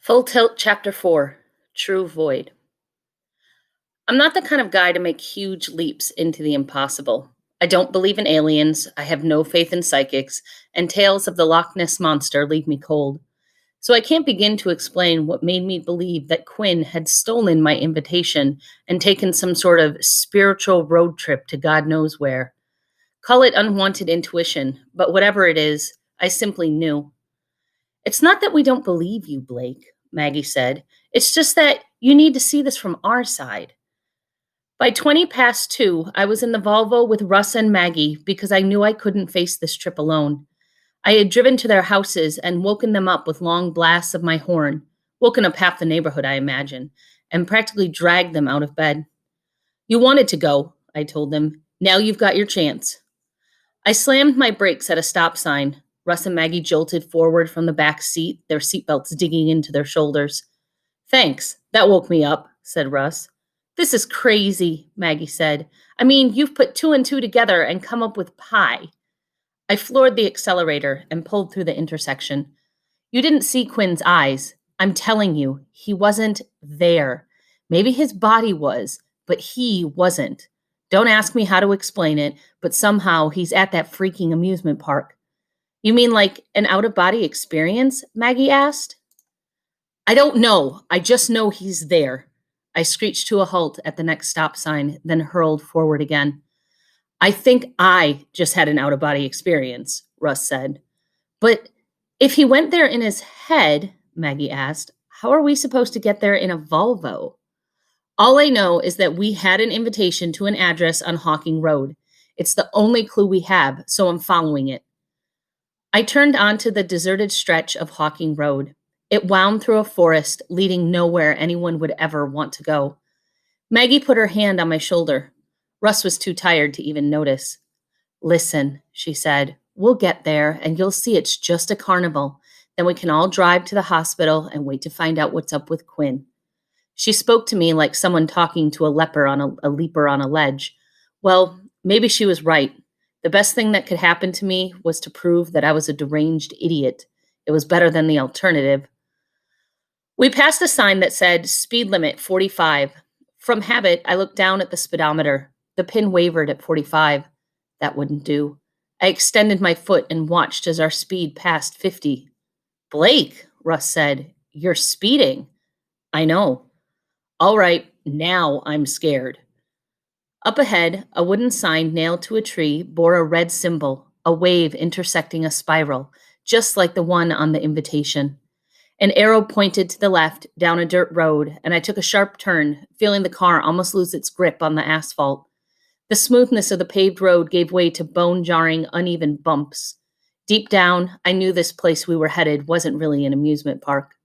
Full Tilt Chapter 4 True Void. I'm not the kind of guy to make huge leaps into the impossible. I don't believe in aliens, I have no faith in psychics, and tales of the Loch Ness Monster leave me cold. So I can't begin to explain what made me believe that Quinn had stolen my invitation and taken some sort of spiritual road trip to God knows where. Call it unwanted intuition, but whatever it is, I simply knew. It's not that we don't believe you, Blake, Maggie said. It's just that you need to see this from our side. By 20 past 2, I was in the Volvo with Russ and Maggie because I knew I couldn't face this trip alone. I had driven to their houses and woken them up with long blasts of my horn, woken up half the neighborhood, I imagine, and practically dragged them out of bed. You wanted to go, I told them. Now you've got your chance. I slammed my brakes at a stop sign. Russ and Maggie jolted forward from the back seat, their seatbelts digging into their shoulders. Thanks, that woke me up, said Russ. This is crazy, Maggie said. I mean, you've put 2 and 2 together and come up with pie. I floored the accelerator and pulled through the intersection. You didn't see Quinn's eyes. I'm telling you, he wasn't there. Maybe his body was, but he wasn't. Don't ask me how to explain it, but somehow he's at that freaking amusement park. You mean like an out-of-body experience? Maggie asked. I don't know. I just know he's there. I screeched to a halt at the next stop sign, then hurled forward again. I think I just had an out-of-body experience, Russ said. But if he went there in his head, Maggie asked, how are we supposed to get there in a Volvo? All I know is that we had an invitation to an address on Hawking Road. It's the only clue we have, so I'm following it. I turned onto the deserted stretch of Hawking Road. It wound through a forest, leading nowhere anyone would ever want to go. Maggie put her hand on my shoulder. Russ was too tired to even notice. Listen, she said, we'll get there, and you'll see it's just a carnival. Then we can all drive to the hospital and wait to find out what's up with Quinn. She spoke to me like someone talking to a leper on a leaper on a ledge. Well, maybe she was right. The best thing that could happen to me was to prove that I was a deranged idiot. It was better than the alternative. We passed a sign that said, speed limit 45. From habit, I looked down at the speedometer. The pin wavered at 45. That wouldn't do. I extended my foot and watched as our speed passed 50. Blake, Russ said, you're speeding. I know. All right, now I'm scared. Up ahead, a wooden sign nailed to a tree bore a red symbol, a wave intersecting a spiral, just like the one on the invitation. An arrow pointed to the left, down a dirt road, and I took a sharp turn, feeling the car almost lose its grip on the asphalt. The smoothness of the paved road gave way to bone-jarring, uneven bumps. Deep down, I knew this place we were headed wasn't really an amusement park.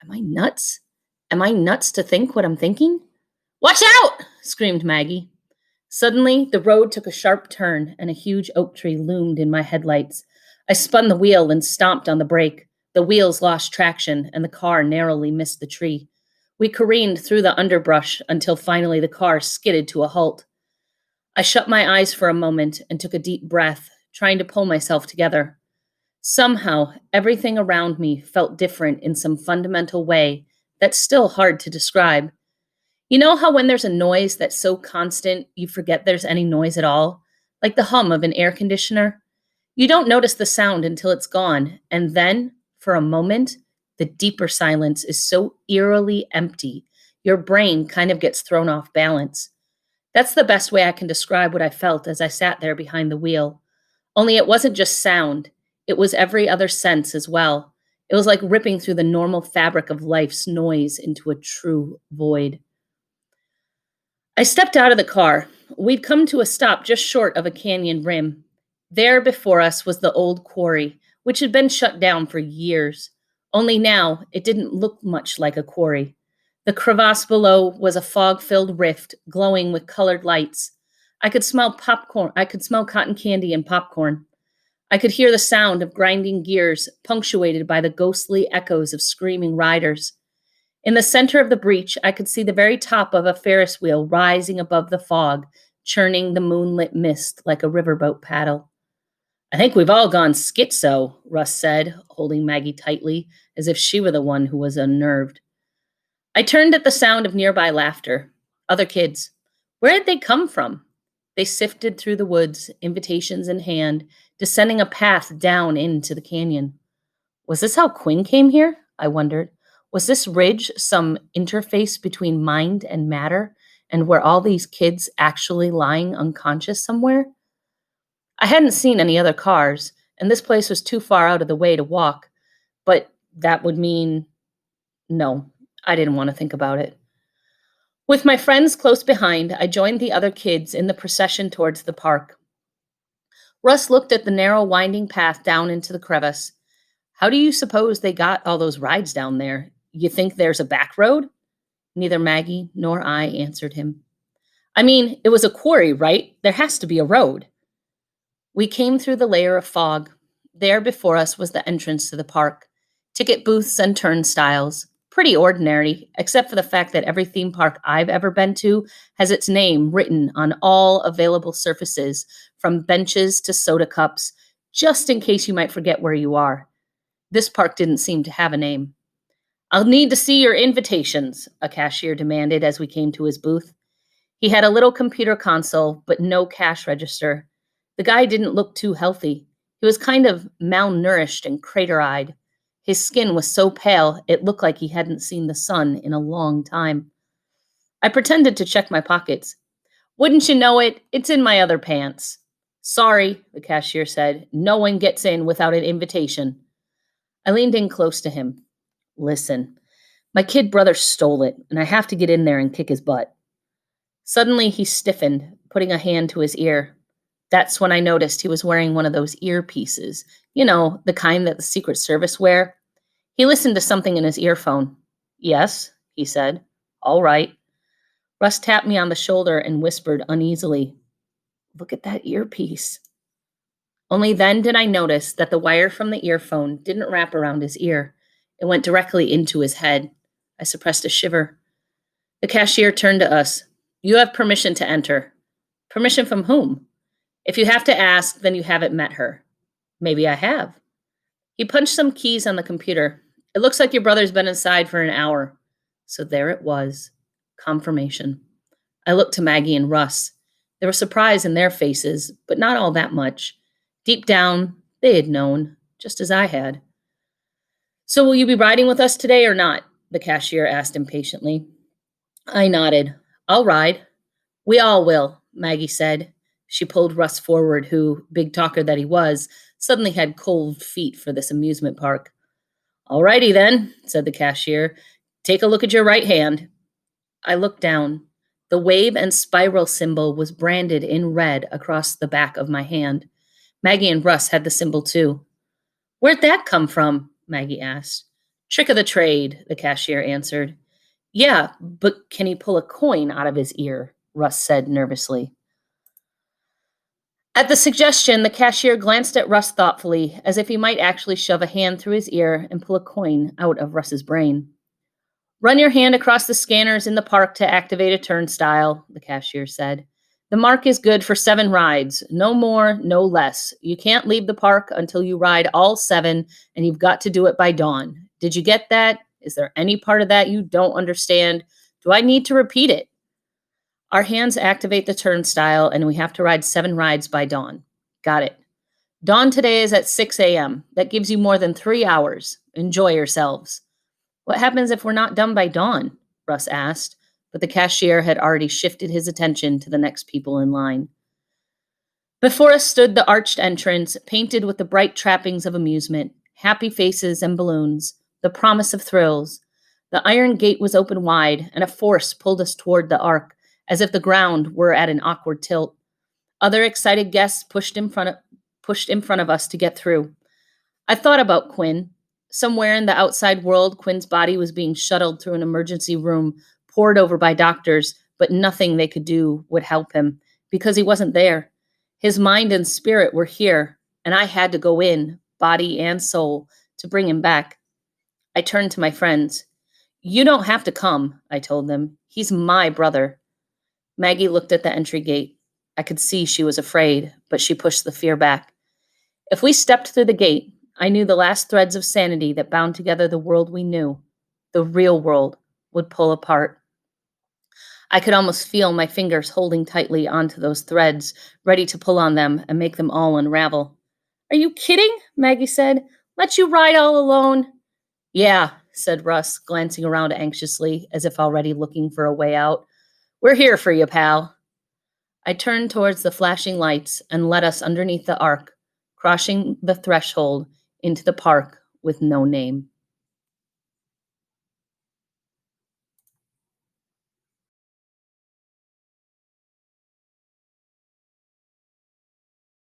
Am I nuts? Am I nuts to think what I'm thinking? Watch out! Screamed Maggie. Suddenly, the road took a sharp turn, and a huge oak tree loomed in my headlights. I spun the wheel and stomped on the brake. The wheels lost traction, and the car narrowly missed the tree. We careened through the underbrush until finally the car skidded to a halt. I shut my eyes for a moment and took a deep breath, trying to pull myself together. Somehow, everything around me felt different in some fundamental way that's still hard to describe. You know how when there's a noise that's so constant, you forget there's any noise at all? Like the hum of an air conditioner? You don't notice the sound until it's gone, and then, for a moment, the deeper silence is so eerily empty, your brain kind of gets thrown off balance. That's the best way I can describe what I felt as I sat there behind the wheel. Only it wasn't just sound, it was every other sense as well. It was like ripping through the normal fabric of life's noise into a true void. I stepped out of the car. We'd come to a stop just short of a canyon rim. There before us was the old quarry, which had been shut down for years. Only now, it didn't look much like a quarry. The crevasse below was a fog-filled rift, glowing with colored lights. I could smell cotton candy and popcorn. I could hear the sound of grinding gears, punctuated by the ghostly echoes of screaming riders. In the center of the breach, I could see the very top of a Ferris wheel rising above the fog, churning the moonlit mist like a riverboat paddle. I think we've all gone schizo, Russ said, holding Maggie tightly, as if she were the one who was unnerved. I turned at the sound of nearby laughter. Other kids. Where had they come from? They sifted through the woods, invitations in hand, descending a path down into the canyon. Was this how Quinn came here? I wondered. Was this ridge some interface between mind and matter, and were all these kids actually lying unconscious somewhere? I hadn't seen any other cars, and this place was too far out of the way to walk, but that would mean no, I didn't want to think about it. With my friends close behind, I joined the other kids in the procession towards the park. Russ looked at the narrow, winding path down into the crevice. How do you suppose they got all those rides down there? You think there's a back road? Neither Maggie nor I answered him. I mean, it was a quarry, right? There has to be a road. We came through the layer of fog. There before us was the entrance to the park. Ticket booths and turnstiles. Pretty ordinary, except for the fact that every theme park I've ever been to has its name written on all available surfaces, from benches to soda cups, just in case you might forget where you are. This park didn't seem to have a name. I'll need to see your invitations, a cashier demanded as we came to his booth. He had a little computer console, but no cash register. The guy didn't look too healthy. He was kind of malnourished and crater-eyed. His skin was so pale, it looked like he hadn't seen the sun in a long time. I pretended to check my pockets. Wouldn't you know it? It's in my other pants. Sorry, the cashier said. No one gets in without an invitation. I leaned in close to him. Listen, my kid brother stole it, and I have to get in there and kick his butt. Suddenly he stiffened, putting a hand to his ear. That's when I noticed he was wearing one of those earpieces. You know, the kind that the Secret Service wear. He listened to something in his earphone. Yes, he said. All right. Russ tapped me on the shoulder and whispered uneasily, Look at that earpiece. Only then did I notice that the wire from the earphone didn't wrap around his ear. It went directly into his head. I suppressed a shiver. The cashier turned to us. You have permission to enter. Permission from whom? If you have to ask, then you haven't met her. Maybe I have. He punched some keys on the computer. It looks like your brother's been inside for an hour. So there it was. Confirmation. I looked to Maggie and Russ. There was surprise in their faces, but not all that much. Deep down, they had known, just as I had. So will you be riding with us today or not? The cashier asked impatiently. I nodded. I'll ride. We all will, Maggie said. She pulled Russ forward, who, big talker that he was, suddenly had cold feet for this amusement park. All righty then, said the cashier. Take a look at your right hand. I looked down. The wave and spiral symbol was branded in red across the back of my hand. Maggie and Russ had the symbol too. Where'd that come from? Maggie asked. Trick of the trade, the cashier answered. Yeah, but can he pull a coin out of his ear? Russ said nervously. At the suggestion, the cashier glanced at Russ thoughtfully, as if he might actually shove a hand through his ear and pull a coin out of Russ's brain. Run your hand across the scanners in the park to activate a turnstile, the cashier said. The mark is good for 7 rides, no more, no less. You can't leave the park until you ride all 7, and you've got to do it by dawn. Did you get that? Is there any part of that you don't understand? Do I need to repeat it? Our hands activate the turnstile, and we have to ride 7 rides by dawn. Got it. Dawn today is at 6 a.m. That gives you more than 3 hours. Enjoy yourselves. What happens if we're not done by dawn? Russ asked, but the cashier had already shifted his attention to the next people in line. Before us stood the arched entrance, painted with the bright trappings of amusement, happy faces and balloons, the promise of thrills. The iron gate was open wide, and a force pulled us toward the arc, as if the ground were at an awkward tilt. Other excited guests pushed in front of us to get through. I thought about Quinn. Somewhere in the outside world, Quinn's body was being shuttled through an emergency room, pored over by doctors, but nothing they could do would help him, because he wasn't there. His mind and spirit were here, and I had to go in, body and soul, to bring him back. I turned to my friends. You don't have to come, I told them. He's my brother. Maggie looked at the entry gate. I could see she was afraid, but she pushed the fear back. If we stepped through the gate, I knew the last threads of sanity that bound together the world we knew, the real world, would pull apart. I could almost feel my fingers holding tightly onto those threads, ready to pull on them and make them all unravel. Are you kidding? Maggie said. Let you ride all alone? Yeah, said Russ, glancing around anxiously, as if already looking for a way out. We're here for you, pal. I turned towards the flashing lights and led us underneath the arc, crossing the threshold into the park with no name.